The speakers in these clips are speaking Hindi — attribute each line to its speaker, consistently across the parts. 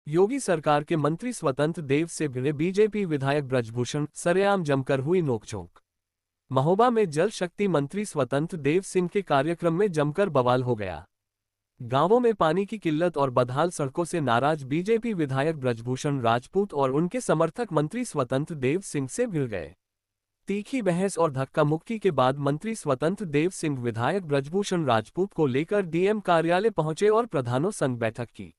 Speaker 1: योगी सरकार के मंत्री स्वतंत्र देव से भिड़े बीजेपी विधायक ब्रजभूषण, सरेआम जमकर हुई नोकझोंक। महोबा में जल शक्ति मंत्री स्वतंत्र देव सिंह के कार्यक्रम में जमकर बवाल हो गया। गांवों में पानी की किल्लत और बदहाल सड़कों से नाराज बीजेपी विधायक ब्रजभूषण राजपूत और उनके समर्थक मंत्री स्वतंत्र देव सिंह से भिड़ गए। तीखी बहस और धक्का मुक्की के बाद मंत्री स्वतंत्र देव सिंह विधायक ब्रजभूषण राजपूत को लेकर डीएम कार्यालय पहुंचे और प्रधानों संग बैठक की।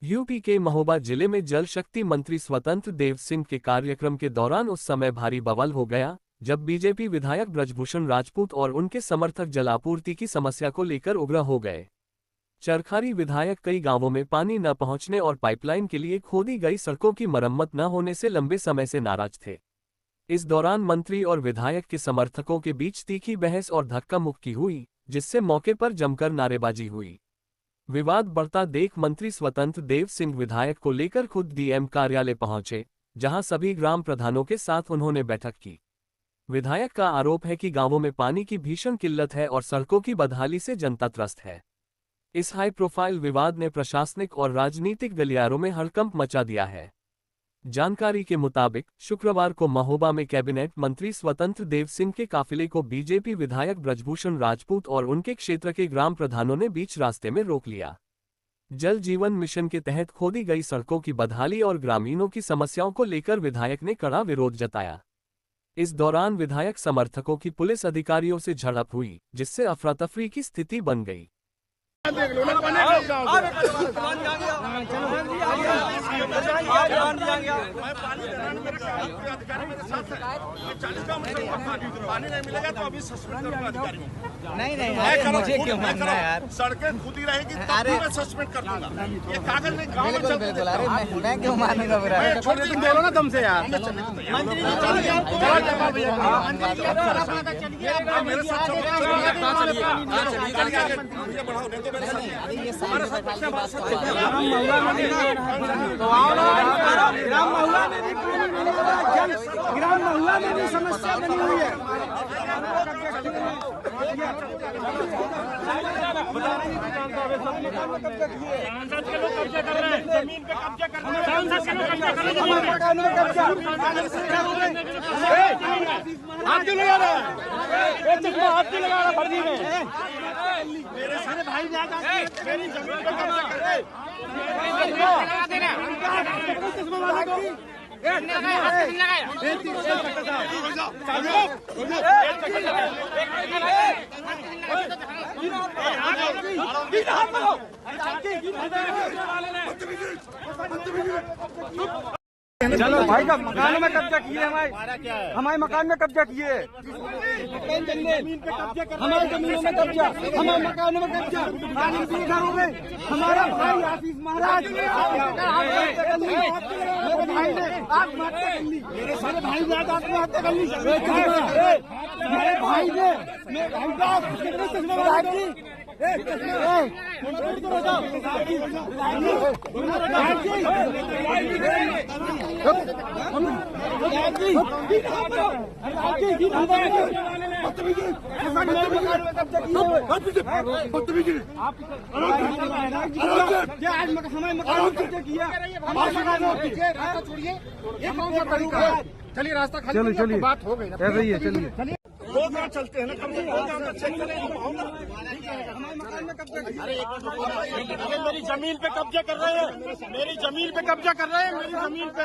Speaker 1: यूपी के महोबा जिले में जल शक्ति मंत्री स्वतंत्र देव सिंह के कार्यक्रम के दौरान उस समय भारी बवाल हो गया, जब बीजेपी विधायक ब्रजभूषण राजपूत और उनके समर्थक जलापूर्ति की समस्या को लेकर उग्र हो गए। चरखारी विधायक कई गांवों में पानी न पहुंचने और पाइपलाइन के लिए खोदी गई सड़कों की मरम्मत न होने से लंबे समय से नाराज थे। इस दौरान मंत्री और विधायक के समर्थकों के बीच तीखी बहस और धक्का मुक्की हुई, जिससे मौके पर जमकर नारेबाजी हुई। विवाद बढ़ता देख मंत्री स्वतंत्र देव सिंह विधायक को लेकर खुद डीएम कार्यालय पहुंचे, जहां सभी ग्राम प्रधानों के साथ उन्होंने बैठक की। विधायक का आरोप है कि गांवों में पानी की भीषण किल्लत है और सड़कों की बदहाली से जनता त्रस्त है। इस हाई प्रोफाइल विवाद ने प्रशासनिक और राजनीतिक गलियारों में हड़कंप मचा दिया है। जानकारी के मुताबिक शुक्रवार को महोबा में कैबिनेट मंत्री स्वतंत्र देव सिंह के काफिले को बीजेपी विधायक ब्रजभूषण राजपूत और उनके क्षेत्र के ग्राम प्रधानों ने बीच रास्ते में रोक लिया। जल जीवन मिशन के तहत खोदी गई सड़कों की बदहाली और ग्रामीणों की समस्याओं को लेकर विधायक ने कड़ा विरोध जताया। इस दौरान विधायक समर्थकों की पुलिस अधिकारियों से झड़प हुई, जिससे अफरा-तफरी की स्थिति बन गई।
Speaker 2: पानी नहीं मिलेगा तो अभी सस्पेंड करूंगा अधिकारी को।
Speaker 3: नहीं मुझे क्यों मानना है यार।
Speaker 2: सड़कें खुदी रहेगी तब भी मैं सस्पेंड कर दूंगा। ये कागज नहीं गाँव में चलते।
Speaker 3: बिल्कुल अरे मैं क्यों मानूंगा बुरा।
Speaker 2: तुम बोलो ना दम से यार।
Speaker 3: मंत्री
Speaker 2: मेरे साथ
Speaker 4: ग्राम मोहल्ला में भी समस्या बनी हुई है।
Speaker 2: सांसद के लोग कब्जा कर रहे हैं, जमीन पे कब्जा कर रहे हैं। सांसद के लोग कब्जा कर रहे हैं।
Speaker 4: आप क्यों लगा रहे हैं? चश्मा आप क्यों लगा रहा है फर्जी में?
Speaker 2: मेरे सारे भाई मेरी जमीन पे कब्जा कर रहे हैं।
Speaker 4: चलो भाई का मकान में कब्जा किए, हमारे मकान में कब्जा किए, जमीन पे कब्जा, हमारे जमीनों में कब्जा, हमारे मकानों में कब्जा, घरों में। हमारा भाई आशीष महाराज मेरे भाई ने आत्महत्या कर ली। मेरे सारे भाई ने आत्महत्या कर ली। मेरे भाई ने
Speaker 2: चलिए रास्ता खाली, चलिए बात हो गई ना,
Speaker 4: ऐसे ही है, चलिए
Speaker 2: दो गाँव चलते हैं ना, कम से कम चेक करें। अरे मेरी जमीन पे कब्जा कर रहे हैं, मेरी जमीन पे कब्जा कर रहे हैं, मेरी जमीन पे।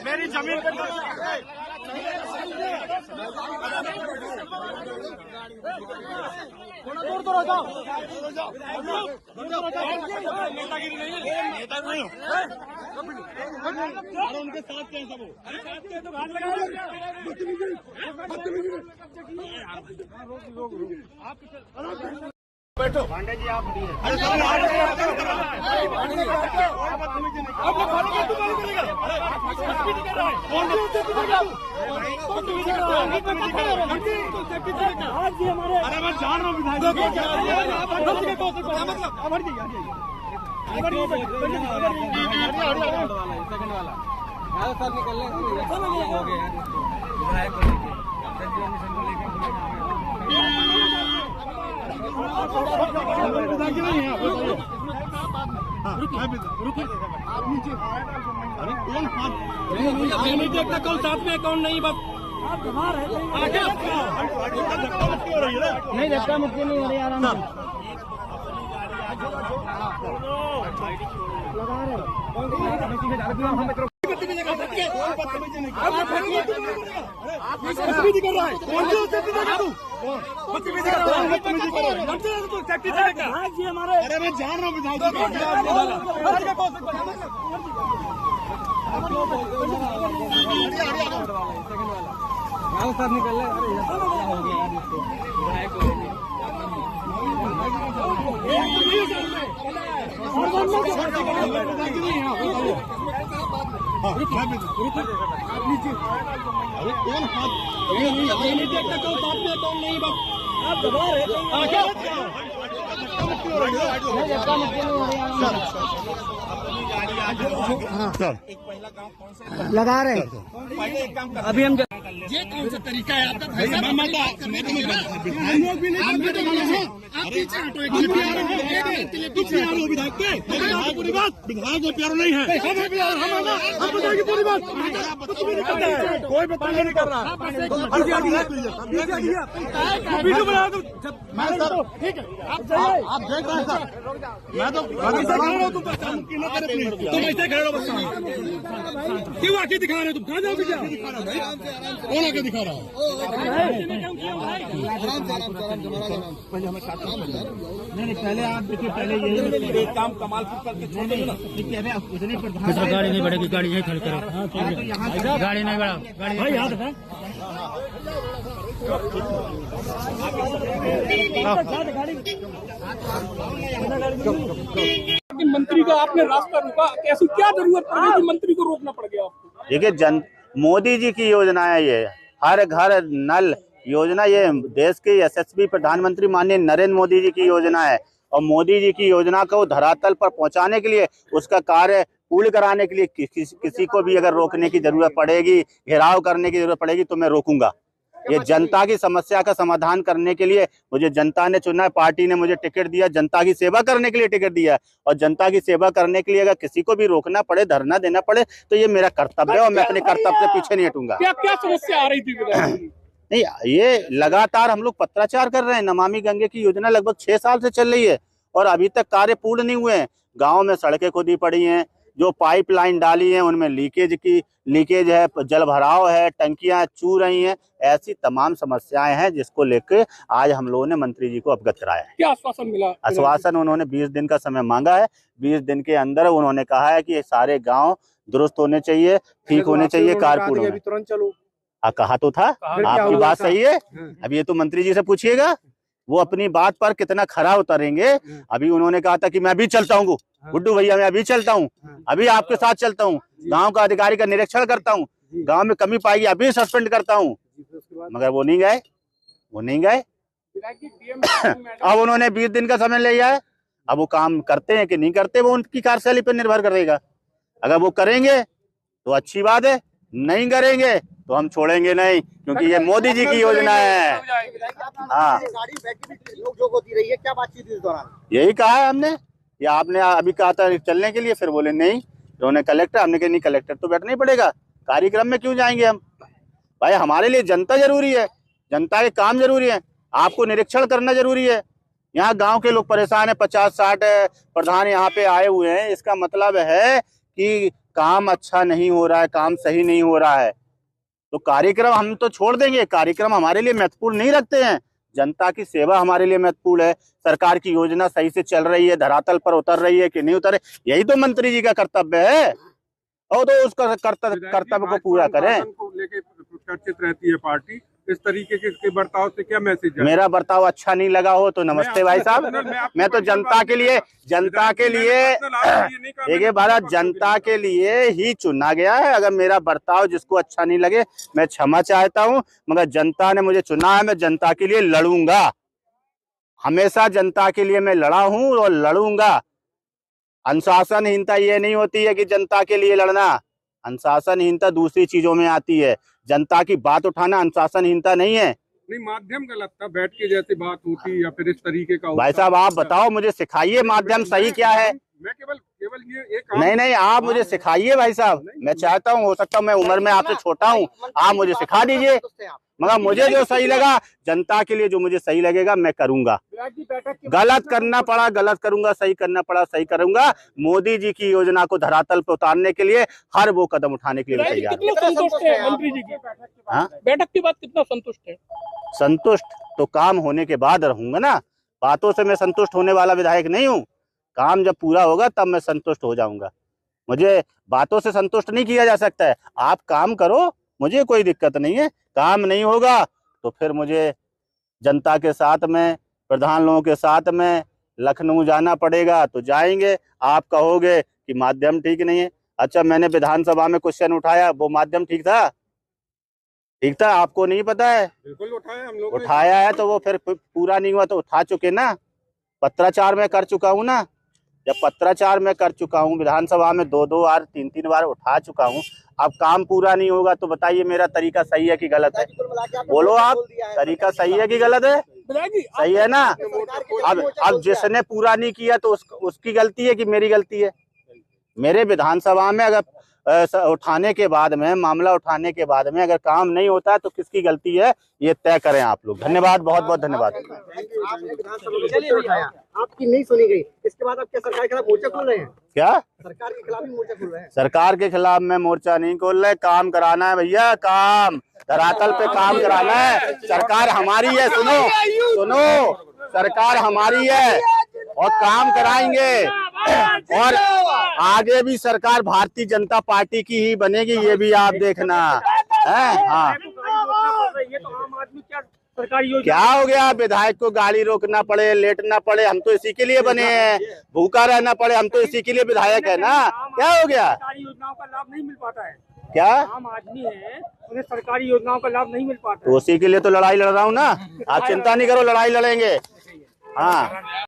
Speaker 2: मेरी जमीन पे कब्जा कर रहे हैं।
Speaker 4: थोड़ा दूर तो रहो।
Speaker 2: नेतागिरी नहीं है, नेता नहीं हूँ। उनके साथ कैसे वो तो घाट लगा बैठो पांडे जी, आप अरे मैं जान रहा हूँ
Speaker 3: निकलने हो गए विधायक को लेके
Speaker 2: आगे नहीं है, बताइए। अरे कौन हाथ नहीं देखता, कौन साथ में कौन नहीं, बस आगे
Speaker 3: नहीं धक्का मुक्की नहीं हो रही, आराम से
Speaker 2: बदतमीजी कर रहा है, कौन सी बदतमीजी कर रहा है तू? बदतमीजी कर रहा है, बदतमीजी कर रहा है, लड़ते हैं तू, सेफ्टी से लेकर। अरे मैं जान रहा हूँ विधायक
Speaker 3: साहब निकल
Speaker 2: अरे कौन हाथ नहीं देखता, कौन साथ में कौन नहीं, बस आगे
Speaker 3: लगा रहे अभी हम
Speaker 2: ये कौन सा तरीका है आपका? भाई मैं लोग भी नहीं करते हैं, आप पीछे हटो, एक मिनट कुछ प्यार हो विधायक के, पूरी बात विधायक में प्यार नहीं है, हमें प्यार, हम बताएंगे पूरी बात, कुछ भी नहीं करते हैं, कोई बताने नहीं कर रहा। वीडियो बना दो, मैं सर ठीक है, आप देख रहे हैं सर, मैं तो खड़ा हूँ, तुम पहचान क्यों ना करे प्लीज, तुम ऐसे खड़े हो, बस क्यों आके दिखा रहे हो, तुम कहाँ जाओगे, क्या कौन आके दिखा रहा है?
Speaker 3: पहले आप देखिए, पहले ये काम कमाल करके छोड़ देंगे ना, इतने
Speaker 5: गाड़ी नहीं बढ़ेगी, गाड़ी नहीं खड़ी करो, गाड़ी नहीं बढ़ाओ, गाड़ी भाई याद है।
Speaker 2: मंत्री का आपने रास्ता रोका, कैसी क्या जरूरत पड़ गई मंत्री को रोकना पड़ गया आपको?
Speaker 6: देखिए मोदी जी की योजना है ये, हर घर नल योजना, ये देश के यशस्वी प्रधानमंत्री माननीय नरेंद्र मोदी जी की योजना है। और मोदी जी की योजना को धरातल पर पहुंचाने के लिए, उसका कार्य पूर्ण कराने के लिए किसी को भी अगर रोकने की जरूरत पड़ेगी, घेराव करने की जरूरत पड़ेगी, तो मैं रोकूंगा। ये जनता की समस्या का समाधान करने के लिए मुझे जनता ने चुना है, पार्टी ने मुझे टिकट दिया, जनता की सेवा करने के लिए टिकट दिया। और जनता की सेवा करने के लिए अगर किसी को भी रोकना पड़े, धरना देना पड़े, तो ये मेरा कर्तव्य है और मैं अपने कर्तव्य से पीछे नहीं हटूंगा।
Speaker 2: क्या क्या समस्या आ रही थी?
Speaker 6: नहीं, ये लगातार हम लोग पत्राचार कर रहे हैं। नमामि गंगे की योजना लगभग 6 साल से चल रही है और अभी तक कार्य पूर्ण नहीं हुए हैं। गाँव में सड़कें खुदी पड़ी हैं, जो पाइपलाइन डाली है उनमें लीकेज है, जल भराव है, टंकियां चू रही हैं, ऐसी तमाम समस्याएं हैं जिसको लेकर आज हम लोगों ने मंत्री जी को अवगत कराया है।
Speaker 2: क्या आश्वासन मिला?
Speaker 6: आश्वासन उन्होंने 20 दिन का समय मांगा है। 20 दिन के अंदर उन्होंने कहा है कि ये सारे गांव दुरुस्त होने चाहिए, ठीक होने चाहिए, कारपूर्ण होने।
Speaker 4: तुरंत चलो,
Speaker 6: कहा तो था, आपकी बात सही है। अब ये तो मंत्री जी से पूछिएगा, वो अपनी बात पर कितना खरा उतरेंगे। अभी उन्होंने कहा था कि मैं अभी चलता हूँ गुड्डू भैया, मैं अभी चलता हूँ, अभी आपके साथ चलता हूँ, गांव का अधिकारी का निरीक्षण करता हूँ, गांव में कमी पाएगी अभी सस्पेंड करता हूँ, मगर वो नहीं गए। अब उन्होंने 20 दिन का समय लिया है। अब वो काम करते हैं कि नहीं करते, वो उनकी कार्यशैली पर निर्भर करेगा। अगर वो करेंगे तो अच्छी बात है, नहीं करेंगे तो हम छोड़ेंगे नहीं, क्योंकि ये मोदी जी की योजना है। हाँ,
Speaker 3: होती रही है, क्या बातचीत इस दौरान?
Speaker 6: यही कहा है हमने, या आपने अभी कहा था चलने के लिए, फिर बोले नहीं, उन्होंने कलेक्टर, हमने कहा नहीं कलेक्टर तो बैठना ही पड़ेगा, कार्यक्रम में क्यों जाएंगे हम? भाई हमारे लिए जनता जरूरी है, जनता के काम जरूरी है, आपको निरीक्षण करना जरूरी है। यहाँ गांव के लोग परेशान है, 50-60 प्रधान यहाँ पे आए हुए हैं, इसका मतलब है कि काम अच्छा नहीं हो रहा है, काम सही नहीं हो रहा है। तो कार्यक्रम हम तो छोड़ देंगे, कार्यक्रम हमारे लिए महत्वपूर्ण नहीं रखते हैं। जनता की सेवा हमारे लिए महत्वपूर्ण है। सरकार की योजना सही से चल रही है, धरातल पर उतर रही है कि नहीं उतर, यही तो मंत्री जी का कर्तव्य है। और तो उसका कर्तव्य को पूरा करें।
Speaker 7: लेके चर्चित रहती है पार्टी, इस तरीके के बर्ताव से क्या मैसेज है?
Speaker 6: मेरा बर्ताव अच्छा नहीं लगा हो तो नमस्ते भाई साहब, मैं तो जनता के लिए देखिए भारत जनता के लिए ही चुना गया है। अगर मेरा बर्ताव जिसको अच्छा नहीं लगे, मैं क्षमा चाहता हूं, मगर जनता ने मुझे चुना है, मैं जनता के लिए लड़ूंगा। हमेशा जनता के लिए मैं लड़ा हूं और लड़ूंगा। अनुशासनहीनता ये नहीं होती है कि जनता के लिए लड़ना, अनुशासनहीनता दूसरी चीजों में आती है। जनता की बात उठाना अनुशासनहीनता नहीं है।
Speaker 7: नहीं, माध्यम गलत था, बैठ के जैसे बात होती या फिर इस तरीके का
Speaker 6: भाई साहब आप बताओ, मुझे सिखाइए माध्यम सही क्या है।
Speaker 7: मैं केवल ये एक
Speaker 6: नहीं आप मुझे सिखाइए भाई साहब, मैं चाहता हूँ, हो सकता है मैं उम्र में आपसे छोटा हूँ, आप मुझे सिखा दीजिए, मगर मुझे जो सही लगा, जनता के लिए जो मुझे सही लगेगा मैं करूंगा। गलत करना पड़ा गलत करूंगा, सही करना पड़ा सही करूंगा। मोदी जी की योजना को धरातल पर उतारने के लिए हर वो कदम उठाने के लिए तैयार
Speaker 2: कितना संतुष्ट है मंत्री जी की बैठक के बाद? कितना संतुष्ट है?
Speaker 6: संतुष्ट तो काम होने के बाद रहूंगा ना, बातों से मैं संतुष्ट होने वाला विधायक नहीं हूँ। काम जब पूरा होगा तब मैं संतुष्ट हो जाऊंगा। मुझे बातों से संतुष्ट नहीं किया जा सकता है। आप काम करो, मुझे कोई दिक्कत नहीं है। काम नहीं होगा तो फिर मुझे जनता के साथ में, प्रधान लोगों के साथ में लखनऊ जाना पड़ेगा, तो जाएंगे। आप कहोगे कि माध्यम ठीक नहीं है। अच्छा, मैंने विधानसभा में क्वेश्चन उठाया, वो माध्यम ठीक था? ठीक था, आपको नहीं पता है?
Speaker 7: बिल्कुल उठाया हम लोग,
Speaker 6: उठाया है तो वो फिर पूरा नहीं हुआ तो उठा चुके ना। पत्राचार में कर चुका हूँ ना, जब पत्राचार में कर चुका हूँ, विधानसभा में 2-2 बार 3-3 बार उठा चुका हूँ। अब काम पूरा नहीं होगा तो बताइए मेरा तरीका सही है कि गलत है? बोलो आप, तरीका सही है कि गलत है? सही है ना। अब जिसने पूरा नहीं किया तो उसकी गलती है कि मेरी गलती है? मेरे विधानसभा में अगर उठाने के बाद में, मामला उठाने के बाद में अगर काम नहीं होता है तो किसकी गलती है, ये तय करें आप लोग। धन्यवाद, बहुत बहुत धन्यवाद।
Speaker 4: आपकी नहीं सुनी गई, इसके बाद आप क्या सरकार के खिलाफ मोर्चा खोल रहे हैं?
Speaker 6: क्या
Speaker 4: सरकार के खिलाफ ही मोर्चा खोल रहे हैं?
Speaker 6: सरकार के खिलाफ मैं मोर्चा नहीं खोल रहे, काम कराना है भैया, काम धरातल पे काम कराना है। सरकार हमारी है, सुनो, सरकार हमारी है और काम कराएंगे, और आगे भी सरकार भारतीय जनता पार्टी की ही बनेगी, ये भी आप देखना है। हाँ, क्या हो गया? विधायक को गाड़ी रोकना पड़े, लेटना पड़े, हम तो इसी के लिए बने हैं। भूखा रहना पड़े, हम तो इसी के लिए विधायक है ना। क्या हो गया?
Speaker 2: सरकारी योजनाओं का लाभ नहीं मिल पाता है।
Speaker 6: क्या
Speaker 2: आम आदमी है, उन्हें सरकारी योजनाओं का लाभ नहीं मिल पाता है।
Speaker 6: तो उसी के लिए तो लड़ाई लड़ रहा हूँ ना। आप चिंता नहीं करो, लड़ाई लड़ेंगे। हाँ।